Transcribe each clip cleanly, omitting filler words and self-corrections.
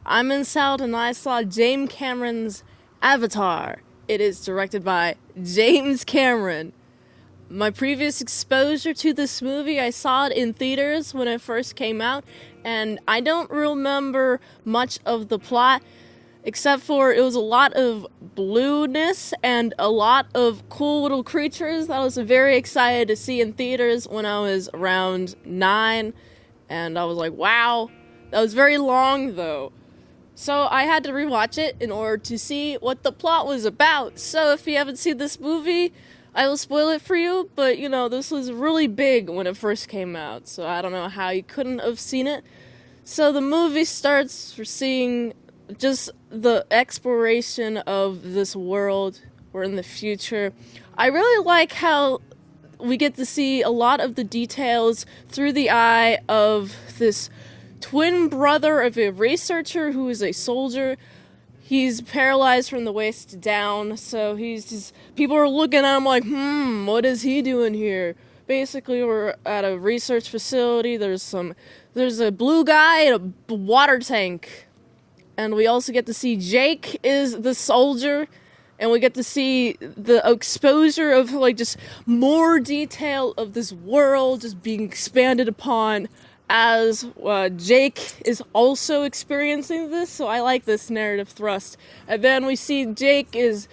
I'm in Salad and I saw James Cameron's Avatar. It is directed by James Cameron. My previous exposure to this movie, I saw it in theaters when it first came out, and I don't remember much of the plot, except for it was a lot of blueness and a lot of cool little creatures that I was very excited to see in theaters when I was around 9, and I was like, wow. That was very long, though. So I had to rewatch it in order to see what the plot was about. So if you haven't seen this movie, I will spoil it for you, but this was really big when it first came out, so I don't know how you couldn't have seen it. So the movie starts for seeing just the exploration of this world. We're in the future. I really like how we get to see a lot of the details through the eye of this twin brother of a researcher who is a soldier. He's paralyzed from the waist down, so people are looking at him like, what is he doing here? Basically, we're at a research facility. There's a blue guy and a water tank. And we also get to see Jake is the soldier, and we get to see the exposure of just more detail of this world just being expanded upon as Jake is also experiencing this, so I like this narrative thrust. And then we see Jake is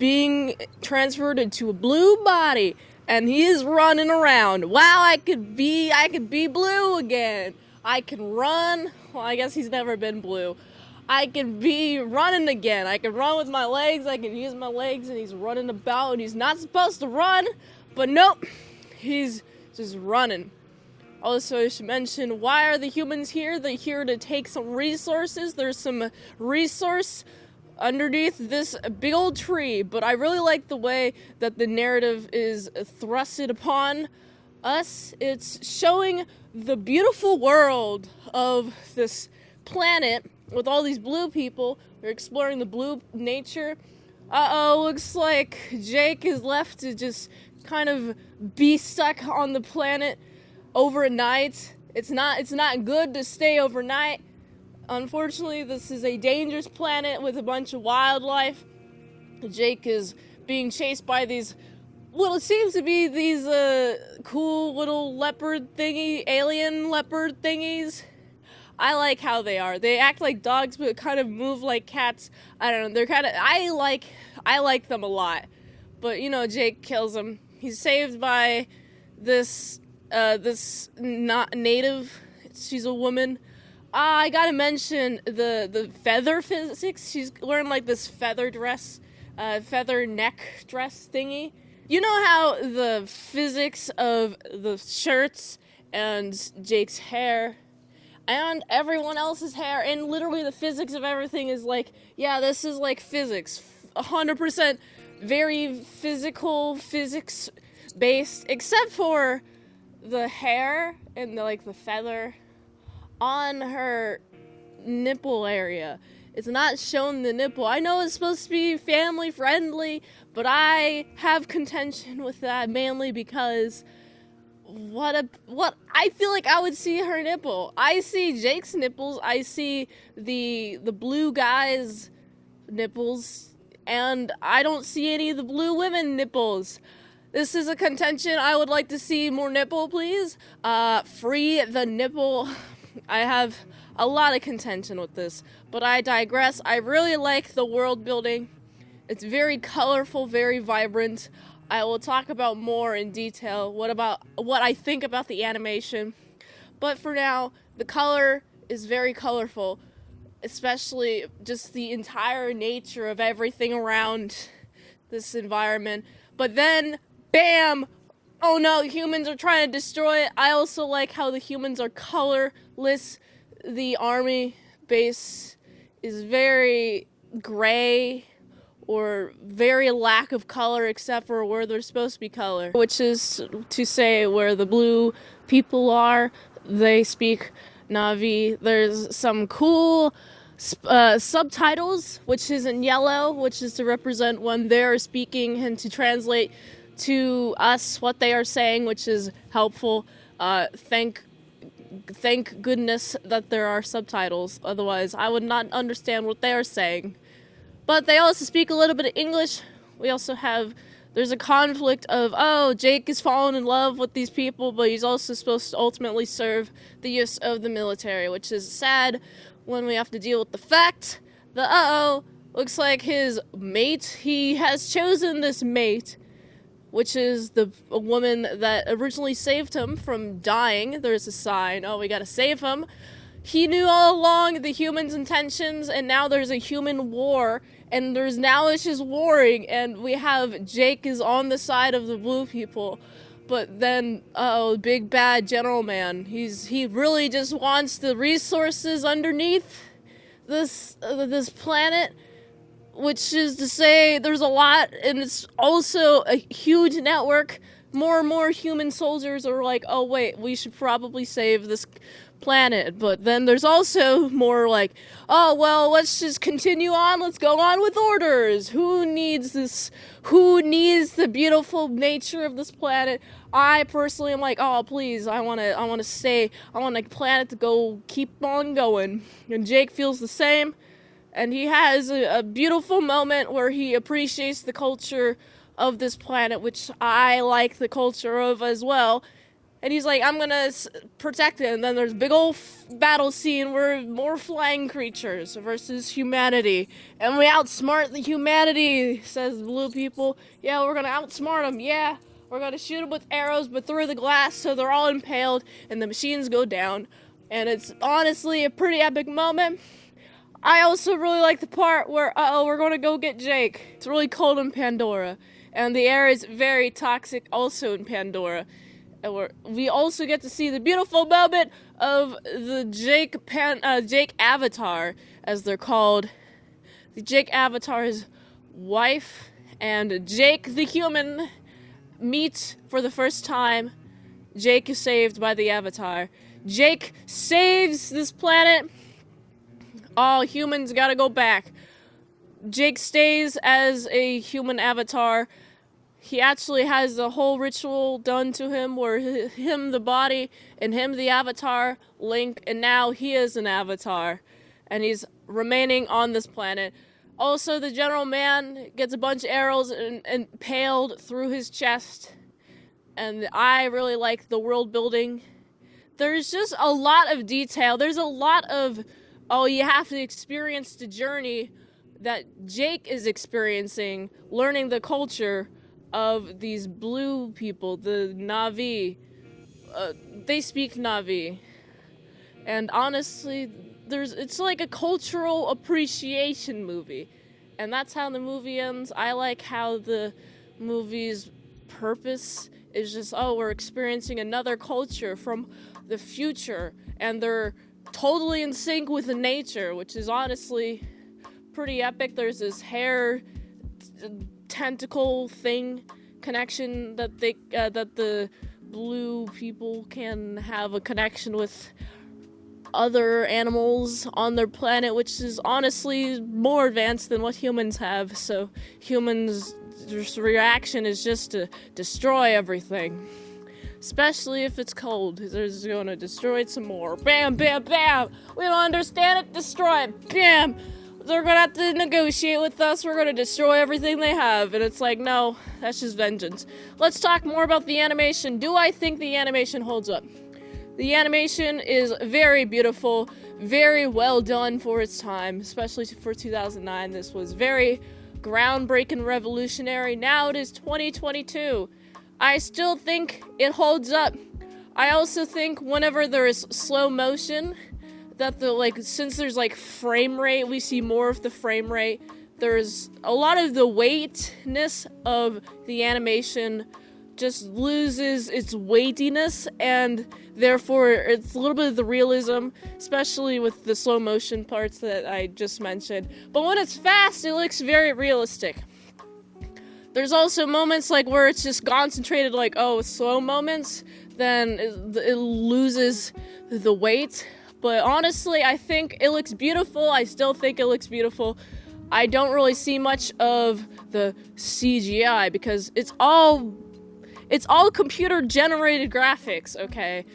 being transferred into a blue body, and he is running around. Wow, I could be blue again. I can run. Well, I guess he's never been blue. I can be running again. I can run with my legs. I can use my legs, and he's running about, and he's not supposed to run, but nope, he's just running. Also, I should mention, why are the humans here? They're here to take some resources. There's some resource underneath this big old tree, but I really like the way that the narrative is thrusted upon us. It's showing the beautiful world of this planet with all these blue people. We're exploring the blue nature. Looks like Jake is left to just kind of be stuck on the planet overnight. It's not good to stay overnight. Unfortunately, this is a dangerous planet with a bunch of wildlife. Jake is being chased by these, it seems to be these cool little alien leopard thingies. I like how they are. They act like dogs, but kind of move like cats. I don't know. They're kind of, I like them a lot. But Jake kills them. He's saved by this not native. She's a woman. I gotta mention the feather physics. She's wearing this feather dress, feather neck dress thingy. You know how the physics of the shirts and Jake's hair and everyone else's hair and literally the physics of everything is this is physics. 100% very physics based, except for the hair and the feather on her nipple area. It's not showing the nipple. I know it's supposed to be family friendly, but I have contention with that mainly because what I feel like I would see her nipple. I see Jake's nipples. I see the blue guy's nipples, and I don't see any of the blue women nipples. This is a contention. I would like to see more nipple, please. Free the nipple. I have a lot of contention with this, but I digress. I really like the world building. It's very colorful, very vibrant. I will talk about more in detail what I think about the animation. But for now, the color is very colorful, especially just the entire nature of everything around this environment. But then, bam! Oh no, humans are trying to destroy it. I also like how the humans are colorless. The army base is very gray or very lack of color except for where they're supposed to be color, which is to say where the blue people are. They speak Na'vi. There's some cool subtitles, which is in yellow, which is to represent when they're speaking and to translate to us what they are saying, which is helpful. Thank Thank goodness that there are subtitles, otherwise I would not understand what they are saying. But they also speak a little bit of English. We also have, there's a conflict of, oh, Jake is falling in love with these people, but he's also supposed to ultimately serve the use of the military, which is sad when we have to deal with the fact that, looks like his mate, he has chosen this mate, which is a woman that originally saved him from dying. There's a sign, oh, we gotta save him. He knew all along the humans' intentions, and now there's a human war, and it's just warring, and we have Jake is on the side of the blue people, but then, big bad general man, he really just wants the resources underneath this planet, which is to say there's a lot, and it's also a huge network. More and more human soldiers are like, oh wait, we should probably save this planet. But then there's also more like, oh well, let's just continue on, let's go on with orders. Who needs this? Who needs the beautiful nature of this planet? I personally am like, oh please, I want the planet to go, keep on going. And Jake feels the same. And he has a beautiful moment where he appreciates the culture of this planet, which I like the culture of as well. And he's like, I'm gonna protect it. And then there's a big old battle scene where more flying creatures versus humanity. And we outsmart the humanity, says the blue people. Yeah, we're gonna outsmart them. Yeah, we're gonna shoot them with arrows, but through the glass so they're all impaled and the machines go down. And it's honestly a pretty epic moment. I also really like the part where, we're gonna go get Jake. It's really cold in Pandora, and the air is very toxic also in Pandora. And we also get to see the beautiful moment of the Jake Avatar, as they're called. The Jake Avatar's wife and Jake the human meet for the first time. Jake is saved by the Avatar. Jake saves this planet. All humans gotta go back. Jake stays as a human avatar. He actually has a whole ritual done to him where him, the body, and him, the avatar, link, and now he is an avatar. And he's remaining on this planet. Also, the general man gets a bunch of arrows and impaled through his chest. And I really like the world building. There's just a lot of detail. There's a lot of, you have to experience the journey that Jake is experiencing, learning the culture of these blue people, the Na'vi. They speak Na'vi. And honestly, it's like a cultural appreciation movie. And that's how the movie ends. I like how the movie's purpose is just, we're experiencing another culture from the future. And they're totally in sync with the nature, which is honestly pretty epic. There's this hair tentacle thing connection that the blue people can have a connection with other animals on their planet, which is honestly more advanced than what humans have. So humans' reaction is just to destroy everything. Especially if it's cold. They're just gonna destroy it some more. Bam, bam, bam! We don't understand it, destroy it. Bam! They're gonna have to negotiate with us. We're gonna destroy everything they have. And it's like, no, that's just vengeance. Let's talk more about the animation. Do I think the animation holds up? The animation is very beautiful, very well done for its time, especially for 2009. This was very groundbreaking, revolutionary. Now it is 2022. I still think it holds up. I also think whenever there is slow motion, that since there's frame rate, we see more of the frame rate. There's a lot of the weightness of the animation just loses its weightiness, and therefore it's a little bit of the realism, especially with the slow motion parts that I just mentioned. But when it's fast, it looks very realistic. There's also moments where it's just concentrated, slow moments, then it loses the weight. But honestly, I think it looks beautiful. I still think it looks beautiful. I don't really see much of the CGI because it's all computer generated graphics, okay?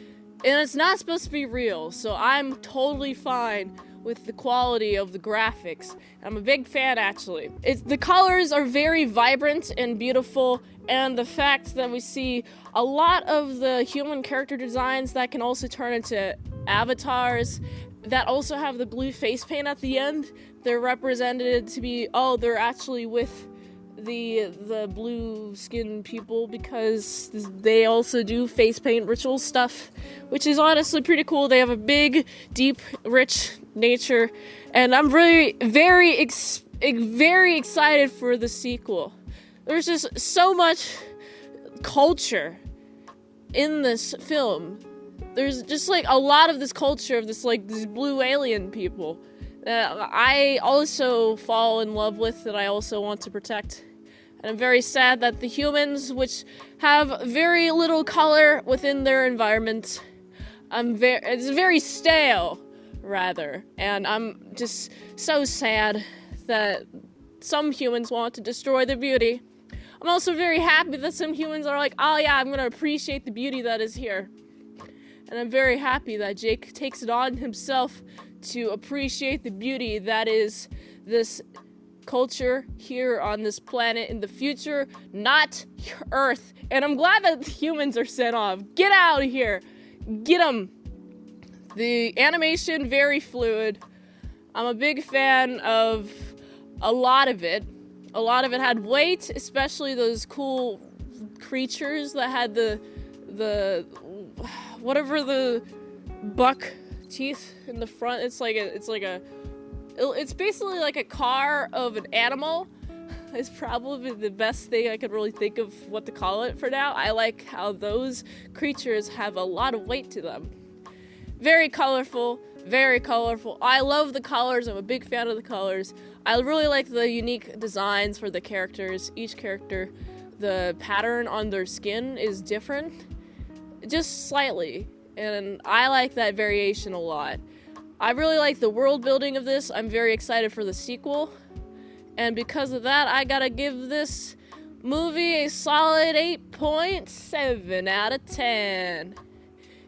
And it's not supposed to be real, so I'm totally fine with the quality of the graphics. I'm a big fan, actually. The colors are very vibrant and beautiful, and the fact that we see a lot of the human character designs that can also turn into avatars that also have the blue face paint at the end. They're represented to be, they're actually with the blue skin people because they also do face paint ritual stuff, which is honestly pretty cool. They have a big, deep, rich nature, and I'm really very excited for the sequel. There's just so much culture in this film. There's just like a lot of this culture of these blue alien people that I also fall in love with, that I also want to protect. And I'm very sad that the humans, which have very little color within their environment, it's very stale, rather. And I'm just so sad that some humans want to destroy the beauty. I'm also very happy that some humans are like, oh yeah, I'm gonna appreciate the beauty that is here. And I'm very happy that Jake takes it on himself to appreciate the beauty that is this culture here on this planet in the future, not Earth. And I'm glad that the humans are sent off. Get out of here. Get them. The animation, very fluid. I'm a big fan of a lot of it. A lot of it had weight, especially those cool creatures that had the whatever the buck teeth in the front. It's basically like a car of an animal. It's probably the best thing I could really think of what to call it for now. I like how those creatures have a lot of weight to them. Very colorful, very colorful. I love the colors. I'm a big fan of the colors. I really like the unique designs for the characters. Each character, the pattern on their skin is different, just slightly. And I like that variation a lot. I really like the world building of this. I'm very excited for the sequel. And because of that, I gotta give this movie a solid 8.7 out of 10.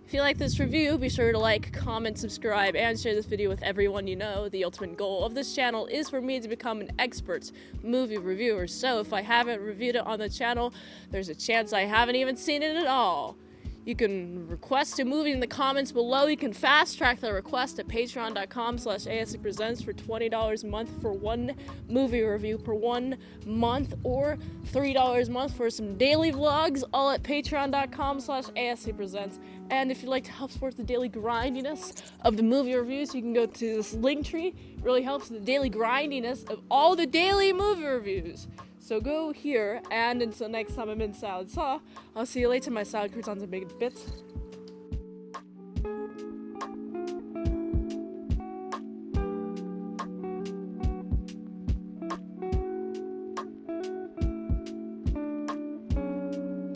If you like this review, be sure to like, comment, subscribe, and share this video with everyone you know. The ultimate goal of this channel is for me to become an expert movie reviewer. So if I haven't reviewed it on the channel, there's a chance I haven't even seen it at all. You can request a movie in the comments below. You can fast track the request at patreon.com/ASEPresents for $20 a month for one movie review per 1 month, or $3 a month for some daily vlogs, all at patreon.com/ASEPresents. And if you'd like to help support the daily grindiness of the movie reviews, you can go to this link tree. It really helps the daily grindiness of all the daily movie reviews. So go here, and until next time I'm in Salad Saw, I'll see you later. My salad croutons are big bits.